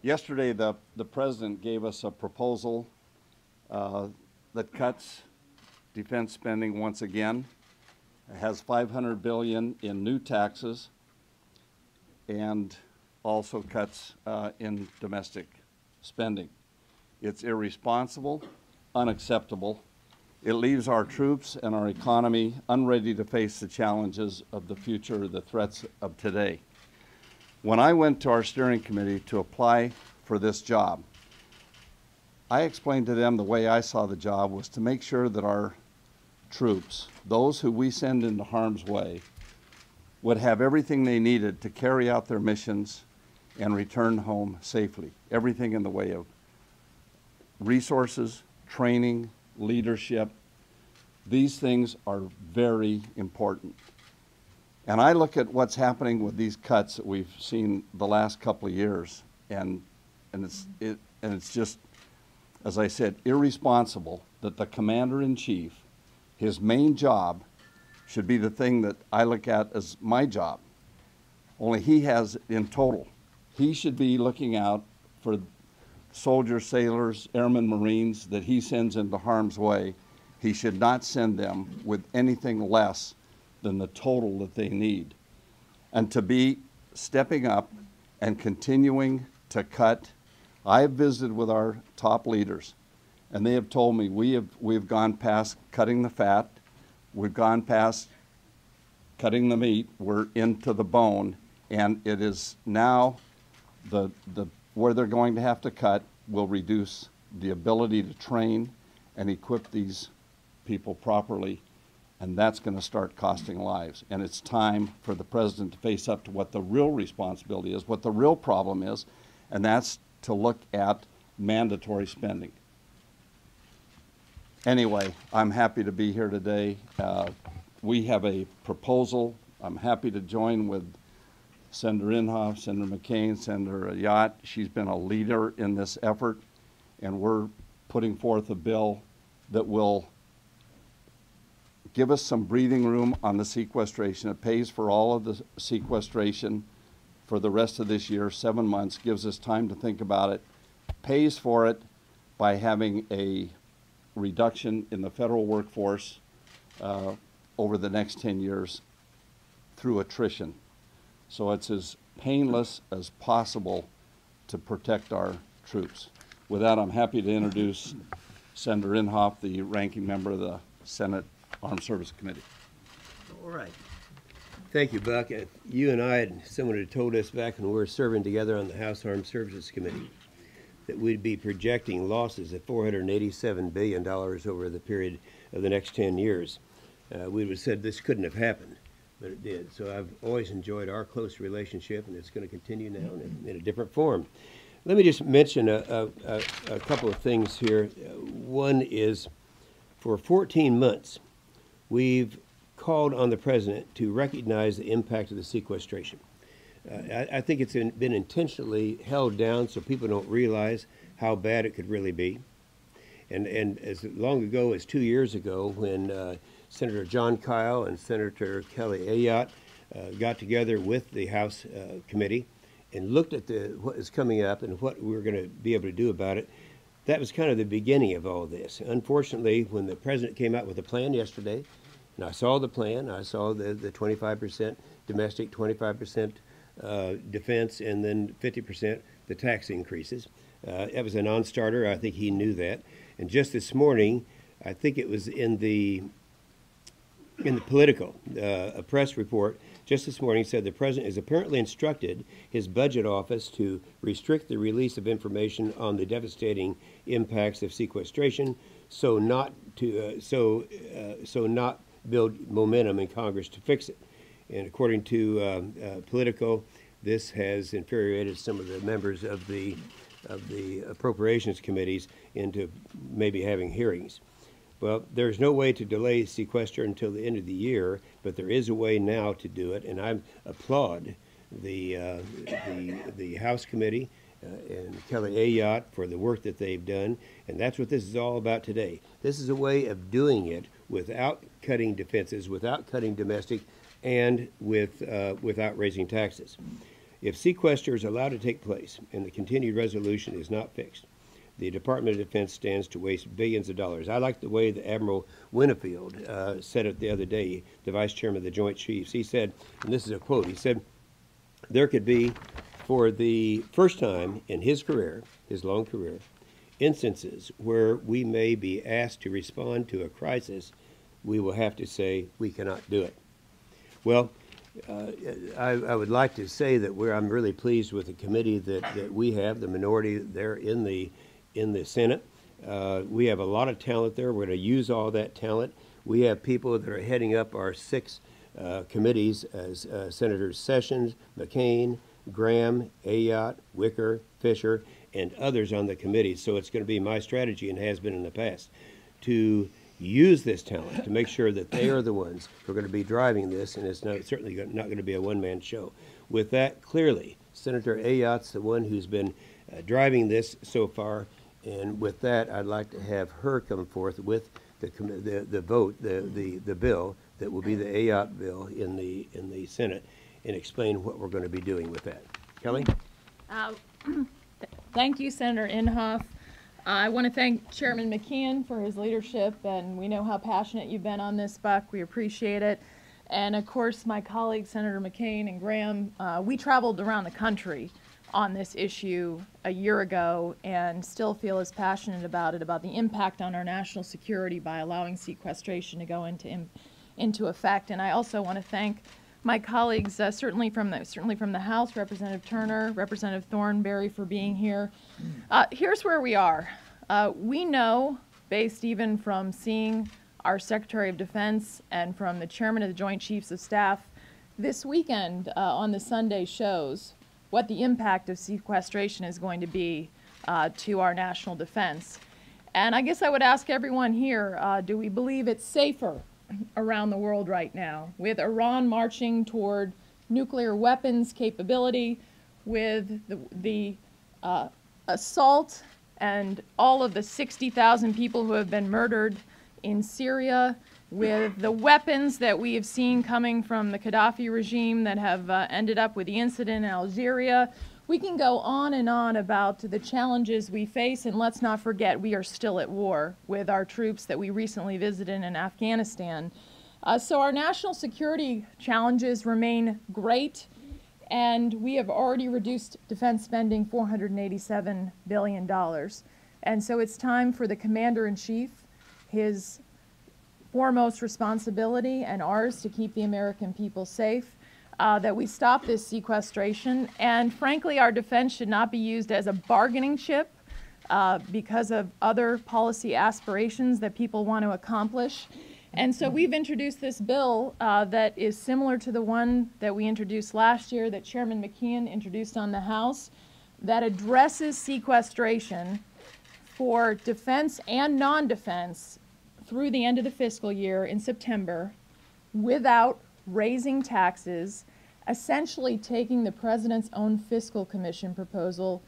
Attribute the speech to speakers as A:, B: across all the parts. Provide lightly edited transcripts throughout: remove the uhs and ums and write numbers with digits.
A: Yesterday, the President gave us a proposal that cuts defense spending once again. It has $500 billion in new taxes and also cuts in domestic spending. It's irresponsible, unacceptable. It leaves our troops and our economy unready to face the challenges of the future, the threats of today. When I went to our steering committee to apply for this job, I explained to them the way I saw the job was to make sure that our troops, those who we send into harm's way, would have everything they needed to carry out their missions and return home safely. Everything in the way of resources, training, leadership. These things are very important. And I look at what's happening with these cuts that we've seen the last couple of years, and it's just, as I said, irresponsible that the commander-in-chief, his main job should be the thing that I look at as my job. Only he has in total. He should be looking out for soldiers, sailors, airmen, Marines that he sends into harm's way. He should not send them with anything less than the total that they need. And to be stepping up and continuing to cut. I've visited with our top leaders, and they have told me we've gone past cutting the fat, we've gone past cutting the meat, we're into the bone, and it is now where they're going to have to cut will reduce the ability to train and equip these people properly, and that's going to start costing lives. And it's time for the President to face up to what the real responsibility is, what the real problem is, and that's to look at mandatory spending. Anyway, I'm happy to be here today. We have a proposal. I'm happy to join with Senator Inhofe, Senator McCain, Senator Ayotte. She's been a leader in this effort, and we're putting forth a bill that will give us some breathing room on the sequestration. It pays for all of the sequestration for the rest of this year, 7 months, gives us time to think about it, pays for it by having a reduction in the federal workforce over the next 10 years through attrition. So it's as painless as possible to protect our troops. With that, I'm happy to introduce Senator Inhofe, the ranking member of the Senate Armed Services Committee.
B: All right. Thank you, Buck. You and I had someone had told us back when we were serving together on the House Armed Services Committee that we'd be projecting losses of $487 billion over the period of the next 10 years. We would have said this couldn't have happened, but it did. So I've always enjoyed our close relationship, and it's going to continue now in a different form. Let me just mention a couple of things here. One is, for 14 months, we've called on the President to recognize the impact of the sequestration. I think it's been intentionally held down so people don't realize how bad it could really be. And as long ago as 2 years ago, when Senator John Kyle and Senator Kelly Ayotte got together with the House committee and looked at what is coming up and what we're going to be able to do about it, that was kind of the beginning of all this. Unfortunately, when the President came out with a plan yesterday, and I saw the plan, I saw the 25% domestic, 25% defense, and then 50% the tax increases. That was a non-starter. I think he knew that. And just this morning, I think it was in the Politico, a press report just this morning said the President has apparently instructed his budget office to restrict the release of information on the devastating impacts of sequestration, so not build momentum in Congress to fix it. And according to Politico, this has infuriated some of the members of the appropriations committees into maybe having hearings. Well, there's no way to delay sequester until the end of the year, but there is a way now to do it, and I applaud the House committee and Kelly Ayotte for the work that they've done, and that's what this is all about today. This is a way of doing it without cutting defenses, without cutting domestic, and without raising taxes. If sequester is allowed to take place and the continued resolution is not fixed, the Department of Defense stands to waste billions of dollars. I like the way that Admiral Winfield said it the other day, the Vice Chairman of the Joint Chiefs. He said, and this is a quote, he said, there could be, for the first time in his career, his long career, instances where we may be asked to respond to a crisis, we will have to say we cannot do it. Well, I would like to say that I'm really pleased with the committee that we have, the minority there in the Senate. We have a lot of talent there. We're going to use all that talent. We have people that are heading up our 6 committees as Senators Sessions, McCain, Graham, Ayotte, Wicker, Fisher, and others on the committee. So it's going to be my strategy, and has been in the past, to use this talent to make sure that they are the ones who are going to be driving this, and it's certainly not going to be a one-man show. With that, clearly, Senator Ayotte's the one who's been driving this so far, and with that, I'd like to have her come forth with the vote, the bill that will be the Ayotte bill in the Senate, and explain what we're going to be doing with that. Kelly?
C: Thank you, Senator Inhofe. I want to thank Chairman McKeon for his leadership, and we know how passionate you've been on this, Buck. We appreciate it. And of course, my colleagues, Senator McCain and Graham, we traveled around the country on this issue a year ago and still feel as passionate about it, about the impact on our national security by allowing sequestration to go into effect. And I also want to thank my colleagues, certainly from the House, Representative Turner, Representative Thornberry, for being here. Here's where we are. We know, based even from seeing our Secretary of Defense and from the Chairman of the Joint Chiefs of Staff this weekend on the Sunday shows, what the impact of sequestration is going to be to our national defense. And I guess I would ask everyone here, do we believe it's safer around the world right now, with Iran marching toward nuclear weapons capability, with the assault and all of the 60,000 people who have been murdered in Syria, with the weapons that we have seen coming from the Gaddafi regime that have ended up with the incident in Algeria. We can go on and on about the challenges we face, and let's not forget we are still at war with our troops that we recently visited in Afghanistan. So our national security challenges remain great, and we have already reduced defense spending $487 billion. And so it's time for the Commander-in-Chief, his foremost responsibility and ours, to keep the American people safe, that we stop this sequestration. And frankly, our defense should not be used as a bargaining chip because of other policy aspirations that people want to accomplish. And so we've introduced this bill that is similar to the one that we introduced last year, that Chairman McKeon introduced on the House, that addresses sequestration for defense and non-defense through the end of the fiscal year in September without raising taxes, essentially taking the President's own Fiscal Commission proposal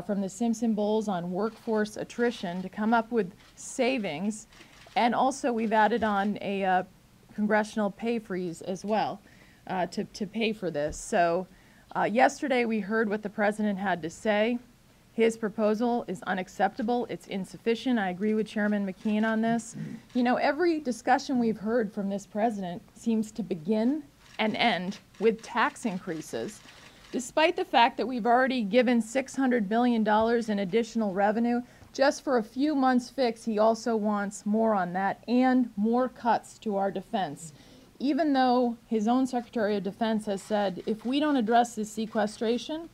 C: from the Simpson Bowles on workforce attrition to come up with savings. And also we've added on a congressional pay freeze as well to pay for this. So yesterday we heard what the President had to say. His proposal is unacceptable. It's insufficient. I agree with Chairman McKeon on this. You know, every discussion we've heard from this President seems to begin and end with tax increases, despite the fact that we've already given $600 billion in additional revenue. Just for a few months' fix, he also wants more on that and more cuts to our defense, even though his own Secretary of Defense has said, if we don't address this sequestration,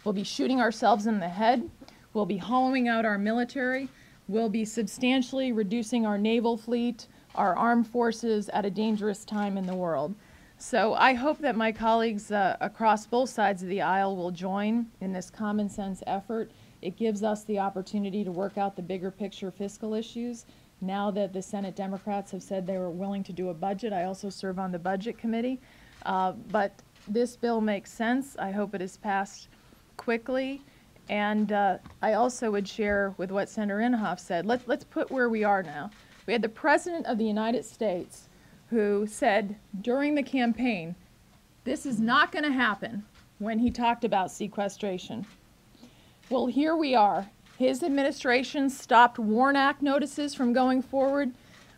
C: we'll be shooting ourselves in the head, we'll be hollowing out our military, we'll be substantially reducing our naval fleet, our armed forces at a dangerous time in the world. So I hope that my colleagues across both sides of the aisle will join in this common sense effort. It gives us the opportunity to work out the bigger picture fiscal issues. Now that the Senate Democrats have said they were willing to do a budget, I also serve on the Budget Committee. But this bill makes sense. I hope it is passed quickly. And I also would share with what Senator Inhofe said. Let's put where we are now. We had the President of the United States who said during the campaign, this is not going to happen. when he talked about sequestration. Well, here we are. His administration stopped WARN Act notices from going forward,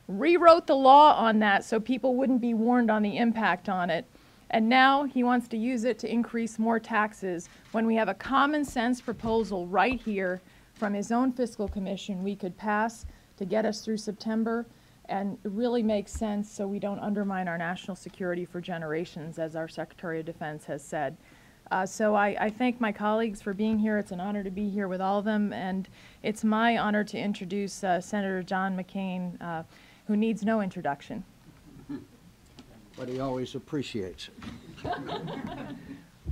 C: rewrote the law on that so people wouldn't be warned on the impact on it. And now he wants to use it to increase more taxes when we have a common sense proposal right here from his own fiscal commission we could pass to get us through September, and it really makes sense so we don't undermine our national security for generations, as our Secretary of Defense has said. So I thank my colleagues for being here. It's an honor to be here with all of them, and it's my honor to introduce Senator John McCain, who needs no introduction.
D: But he always appreciates it.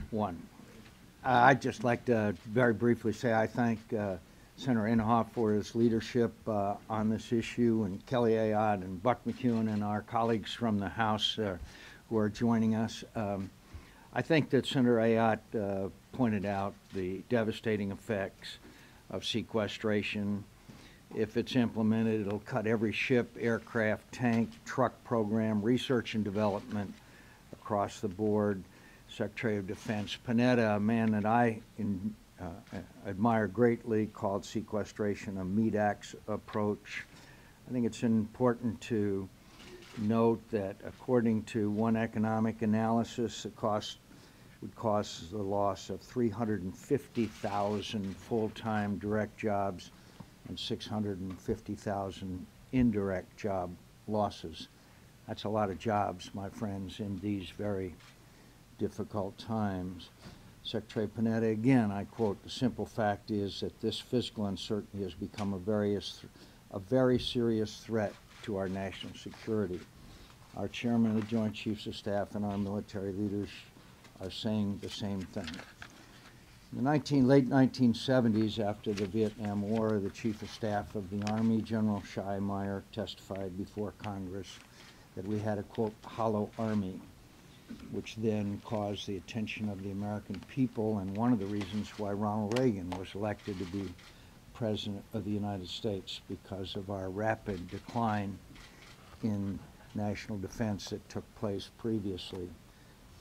D: One. I'd just like to very briefly say I thank Senator Inhofe for his leadership on this issue, and Kelly Ayotte and Buck McKeon and our colleagues from the House who are joining us. I think that Senator Ayotte pointed out the devastating effects of sequestration. If it's implemented, it'll cut every ship, aircraft, tank, truck program, research and development across the board. Secretary of Defense Panetta, a man that I admire greatly, called sequestration a meat axe approach. I think it's important to note that according to one economic analysis, the cost would cause the loss of 350,000 full-time direct jobs and 650,000 indirect job losses. That's a lot of jobs, my friends, in these very difficult times. Secretary Panetta, again, I quote, "The simple fact is that this fiscal uncertainty has become a very serious threat to our national security." Our chairman of the Joint Chiefs of Staff and our military leaders are saying the same thing. In the late 1970s, after the Vietnam War, the Chief of Staff of the Army, General Scheimeyer, testified before Congress that we had a, quote, hollow army, which then caused the attention of the American people, and one of the reasons why Ronald Reagan was elected to be President of the United States, because of our rapid decline in national defense that took place previously.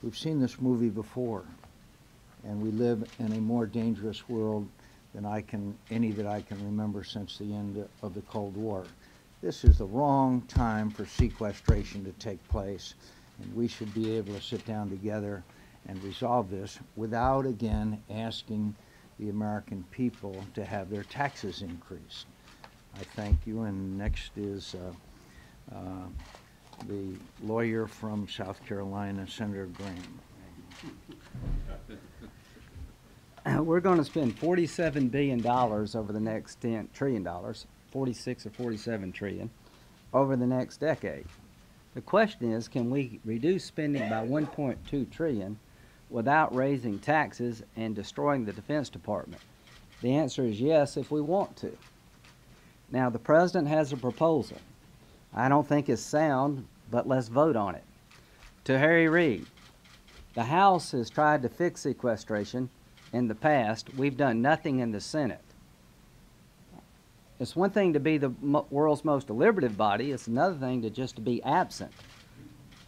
D: We've seen this movie before, and we live in a more dangerous world than any that I can remember since the end of the Cold War. This is the wrong time for sequestration to take place, and we should be able to sit down together and resolve this without, again, asking the American people to have their taxes increased. I thank you, and next is the lawyer from South Carolina, Senator Graham.
E: We're going to spend $47 billion over the next $10 trillion, 46 or 47 trillion, over the next decade. The question is, can we reduce spending by 1.2 trillion without raising taxes and destroying the Defense Department? The answer is yes, if we want to. Now, the President has a proposal. I don't think it's sound, but let's vote on it. To Harry Reid, the House has tried to fix sequestration in the past. We've done nothing in the Senate. It's one thing to be the world's most deliberative body. It's another thing to just to be absent.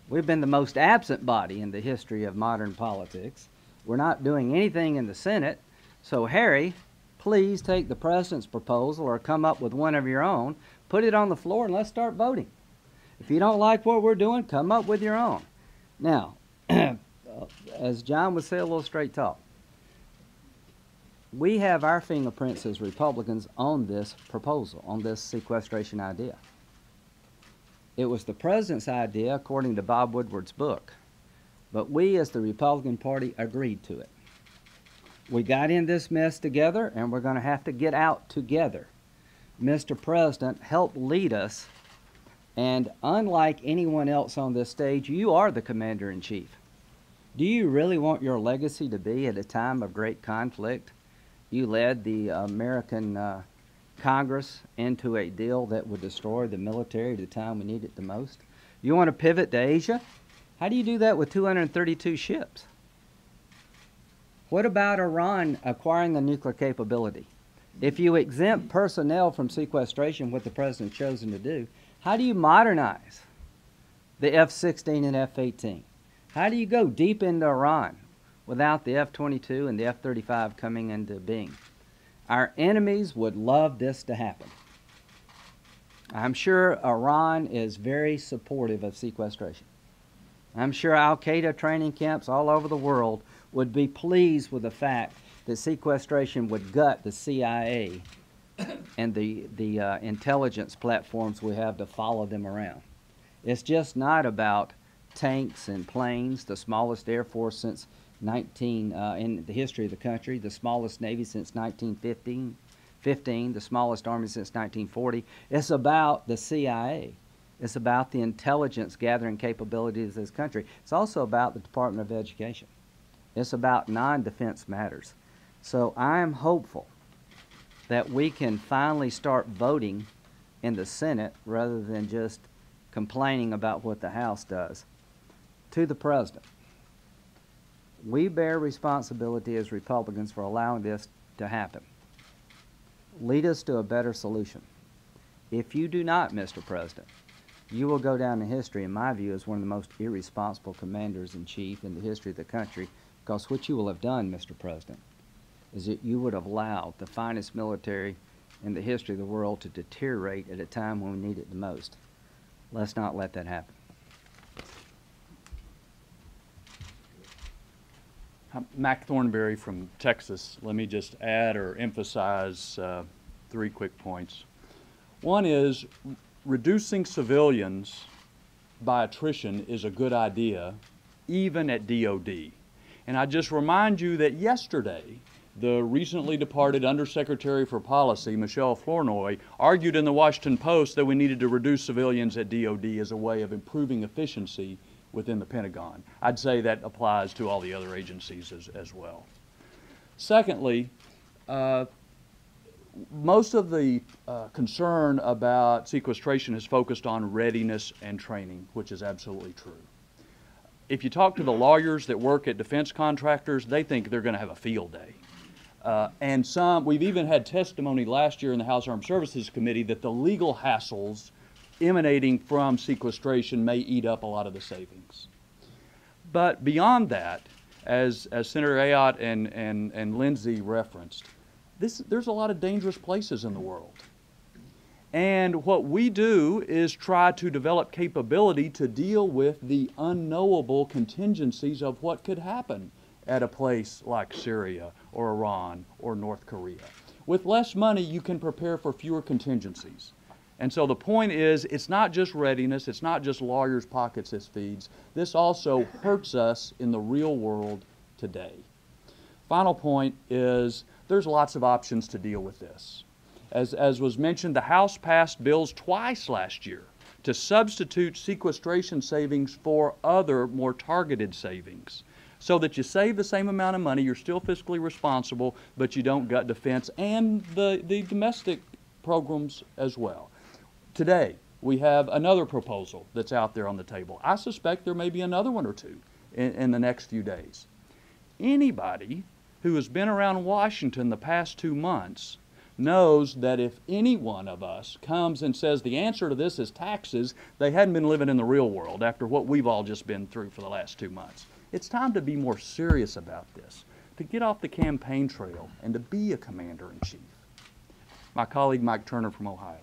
E: We've been the most absent body in the history of modern politics. We're not doing anything in the Senate. So Harry, please take the President's proposal or come up with one of your own, put it on the floor, and let's start voting. If you don't like what we're doing, come up with your own. Now, as John would say, a little straight talk. We have our fingerprints as Republicans on this proposal, on this sequestration idea. It was the President's idea, according to Bob Woodward's book, but we as the Republican Party agreed to it. We got in this mess together, and we're going to have to get out together. Mr. President, help lead us, and unlike anyone else on this stage, you are the Commander-in-Chief. Do you really want your legacy to be at a time of great conflict? You led the American Congress into a deal that would destroy the military at the time we need it the most. You want to pivot to Asia? How do you do that with 232 ships? What about Iran acquiring a nuclear capability? If you exempt personnel from sequestration, what the President's chosen to do, how do you modernize the F-16 and F-18? How do you go deep into Iran without the F-22 and the F-35 coming into being. Our enemies would love this to happen. I'm sure Iran is very supportive of sequestration. I'm sure Al-Qaeda training camps all over the world would be pleased with the fact that sequestration would gut the CIA and the intelligence platforms we have to follow them around. It's just not about tanks and planes, the smallest air force since in the history of the country, the smallest Navy since 1915, the smallest Army since 1940. It's about the CIA. It's about the intelligence gathering capabilities of this country. It's also about the Department of Education. It's about non-defense matters. So I'm hopeful that we can finally start voting in the Senate rather than just complaining about what the House does. To the President, we bear responsibility as Republicans for allowing this to happen. Lead us to a better solution. If you do not, Mr. President, you will go down in history, in my view, as one of the most irresponsible commanders-in-chief in the history of the country, because what you will have done, Mr. President, is that you would have allowed the finest military in the history of the world to deteriorate at a time when we need it the most. Let's not let that happen.
F: Mac Thornberry from Texas. Let me just add or emphasize 3 quick points. One is reducing civilians by attrition is a good idea, even at DOD. And I just remind you that yesterday, the recently departed Undersecretary for Policy, Michelle Flournoy, argued in the Washington Post that we needed to reduce civilians at DOD as a way of improving efficiency within the Pentagon. I'd say that applies to all the other agencies as well. Secondly, most of the concern about sequestration is focused on readiness and training, which is absolutely true. If you talk to the lawyers that work at defense contractors, they think they're going to have a field day. And we've even had testimony last year in the House Armed Services Committee that the legal hassles emanating from sequestration may eat up a lot of the savings. But beyond that, as Senator Ayotte and Lindsay referenced, there's a lot of dangerous places in the world. And what we do is try to develop capability to deal with the unknowable contingencies of what could happen at a place like Syria or Iran or North Korea. With less money, you can prepare for fewer contingencies. And so the point is, it's not just readiness, it's not just lawyers' pockets this feeds. This also hurts us in the real world today. Final point is, there's lots of options to deal with this. As was mentioned, the House passed bills twice last year to substitute sequestration savings for other, more targeted savings, so that you save the same amount of money, you're still fiscally responsible, but you don't gut defense and the domestic programs as well. Today, we have another proposal that's out there on the table. I suspect there may be another one or two in the next few days. Anybody who has been around Washington the past 2 months knows that if any one of us comes and says the answer to this is taxes, they hadn't been living in the real world after what we've all just been through for the last 2 months. It's time to be more serious about this, to get off the campaign trail and to be a commander-in-chief. My colleague Mike Turner from Ohio.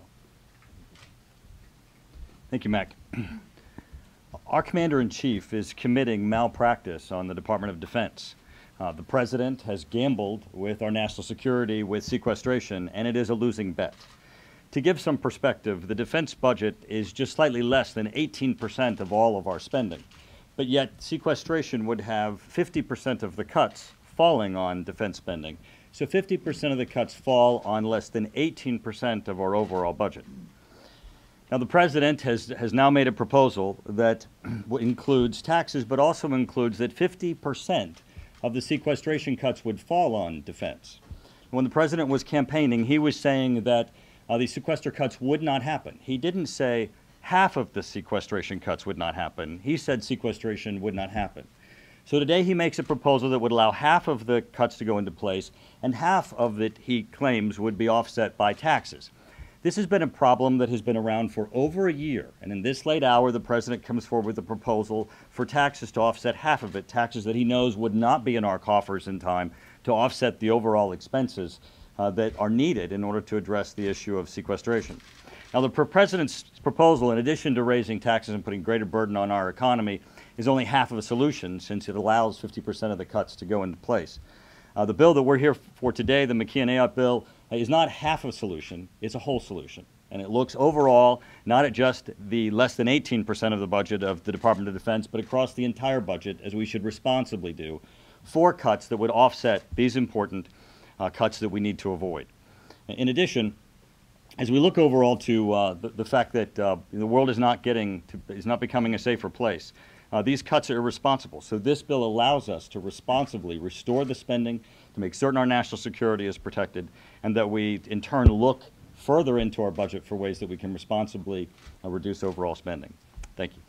G: Thank you, Mac. Our Commander-in-Chief is committing malpractice on the Department of Defense. The President has gambled with our national security with sequestration, and it is a losing bet. To give some perspective, the defense budget is just slightly less than 18% of all of our spending, but yet sequestration would have 50% of the cuts falling on defense spending. So 50% of the cuts fall on less than 18% of our overall budget. Now, the President has now made a proposal that includes taxes, but also includes that 50% of the sequestration cuts would fall on defense. When the President was campaigning, he was saying that the sequester cuts would not happen. He didn't say half of the sequestration cuts would not happen. He said sequestration would not happen. So today he makes a proposal that would allow half of the cuts to go into place, and half of it, he claims, would be offset by taxes. This has been a problem that has been around for over a year, and in this late hour, the President comes forward with a proposal for taxes to offset half of it, taxes that he knows would not be in our coffers in time to offset the overall expenses that are needed in order to address the issue of sequestration. Now, the President's proposal, in addition to raising taxes and putting greater burden on our economy, is only half of a solution, since it allows 50% of the cuts to go into place. The bill that we're here for today, the McKeon-Ayotte bill, is not half a solution, it's a whole solution. And it looks overall not at just the less than 18% of the budget of the Department of Defense, but across the entire budget, as we should responsibly do, for cuts that would offset these important cuts that we need to avoid. In addition, as we look overall to the fact that the world is not becoming a safer place, these cuts are irresponsible. So this bill allows us to responsibly restore the spending, to make certain our national security is protected, and that we in turn look further into our budget for ways that we can responsibly reduce overall spending. Thank you.